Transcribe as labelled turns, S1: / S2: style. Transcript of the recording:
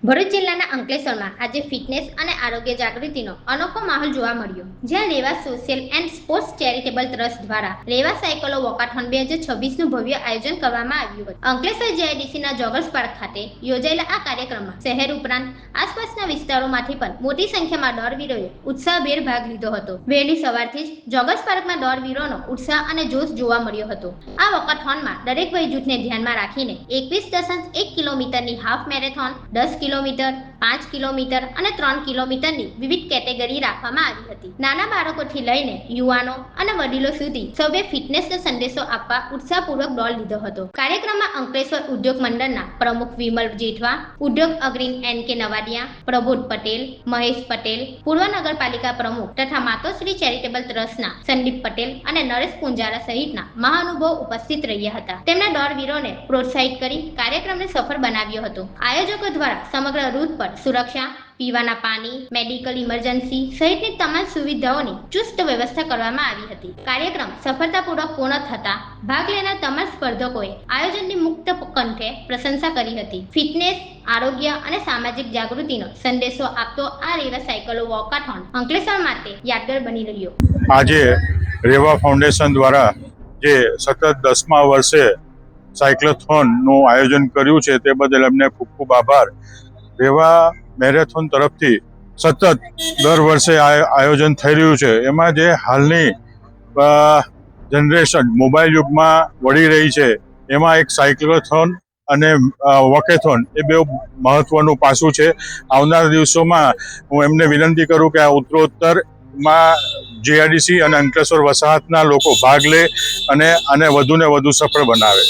S1: ભરૂચ જિલ્લાના અંકલેશ્વરમાં આજે ફિટનેસ અને આરોગ્ય જાગૃતિનો અનોખો માહોલ જોવા મળ્યો, જ્યાં Reva social and sports charitable trust દ્વારા રેવા સાયકલો વોકાથોન 2026નું ભવ્ય આયોજન કરવામાં આવ્યું હતું. અંકલેશ્વર જેઆઈડીસીના જોગર્સ પાર્ક ખાતે યોજાયેલા આ કાર્યક્રમમાં શહેર ઉપરાંત આસપાસના વિસ્તારોમાંથી પણ મોટી સંખ્યામાં દોડવીરોએ ઉત્સાહભેર ભાગ લીધો હતો. વહેલી સવારથી જ જોગર્સ પાર્કમાં દોડવીરોનો ઉત્સાહ અને જોશ જોવા મળ્યો હતો. આ વોકાથોનમાં દરેક વય જૂથને ધ્યાનમાં રાખીને 21.1 કિલોમીટરની હાફ મેરેથોન, 10 કિલોમીટર, 5 કિલોમીટર અને 3 કિલોમીટરની વિવિધ કેટેગરી રાખવામાં આવી હતી. નાના બાળકોથી લઈને યુવાનો અને વડીલો સુધી સૌએ ફિટનેસનો સંદેશો આપવા ઉત્સાહપૂર્વક દોડ લીધો હતો. કાર્યક્રમમાં અંકલેશ્વર ઉદ્યોગ મંડળના પ્રમુખ વિમલ જેઠવા, ઉદ્યોગ અગ્રણી NK નવાડિયા, પ્રબોધ પટેલ, મહેશ પટેલ, પૂર્વ નગરપાલિકા પ્રમુખ તથા માતોશ્રી ચેરિટેબલ ટ્રસ્ટના સંદીપ પટેલ અને નરેશ પુંજારા સહિતના મહાનુભાવો ઉપસ્થિત રહ્યા હતા. તેમના દોડવીરોને પ્રોત્સાહિત કરી કાર્યક્રમને સફળ બનાવ્યો હતો. આયોજકો દ્વારા સમગ્ર રૂટ પર સુરક્ષા, પીવાના પાણી, મેડિકલ ઇમરજન્સી સહિતની તમામ સુવિધાઓની ચુસ્ત વ્યવસ્થા કરવામાં આવી હતી. કાર્યક્રમ સફળતાપૂર્વક પૂર્ણ થતા ભાગ લેનાર તમામ સ્પર્ધકોએ આયોજનની મુક્ત કંઠે પ્રશંસા કરી હતી. ફિટનેસ, આરોગ્ય અને સામાજિક જાગૃતિનો સંદેશો આપતો આ રેવા સાયકલો વોકાથોન અંકલેશ્વર માટે યાદગાર બની રહ્યો.
S2: આજે રેવા ફાઉન્ડેશન દ્વારા જે સતત 10મા વર્ષે સાયક્લોથોનનું આયોજન કર્યું છે તે બદલ એમને ખૂબ ખૂબ આભાર. રેવા મેરેથોન તરફથી સતત દર વર્ષે આયોજન થઈ રહ્યું છે. એમાં જે હાલની જનરેશન મોબાઈલ યુગમાં વળી રહી છે, એમાં એક સાયક્લોથોન અને વોકેથોન એ બે મહત્વનું પાસું છે. આવનારા દિવસોમાં હું એમને વિનંતી કરું કે આ ઉત્તરોત્તરમાં જીઆઈડીસી અને અંકલેશ્વર વસાહતના લોકો ભાગ લે અને આને વધુને વધુ સફળ બનાવે.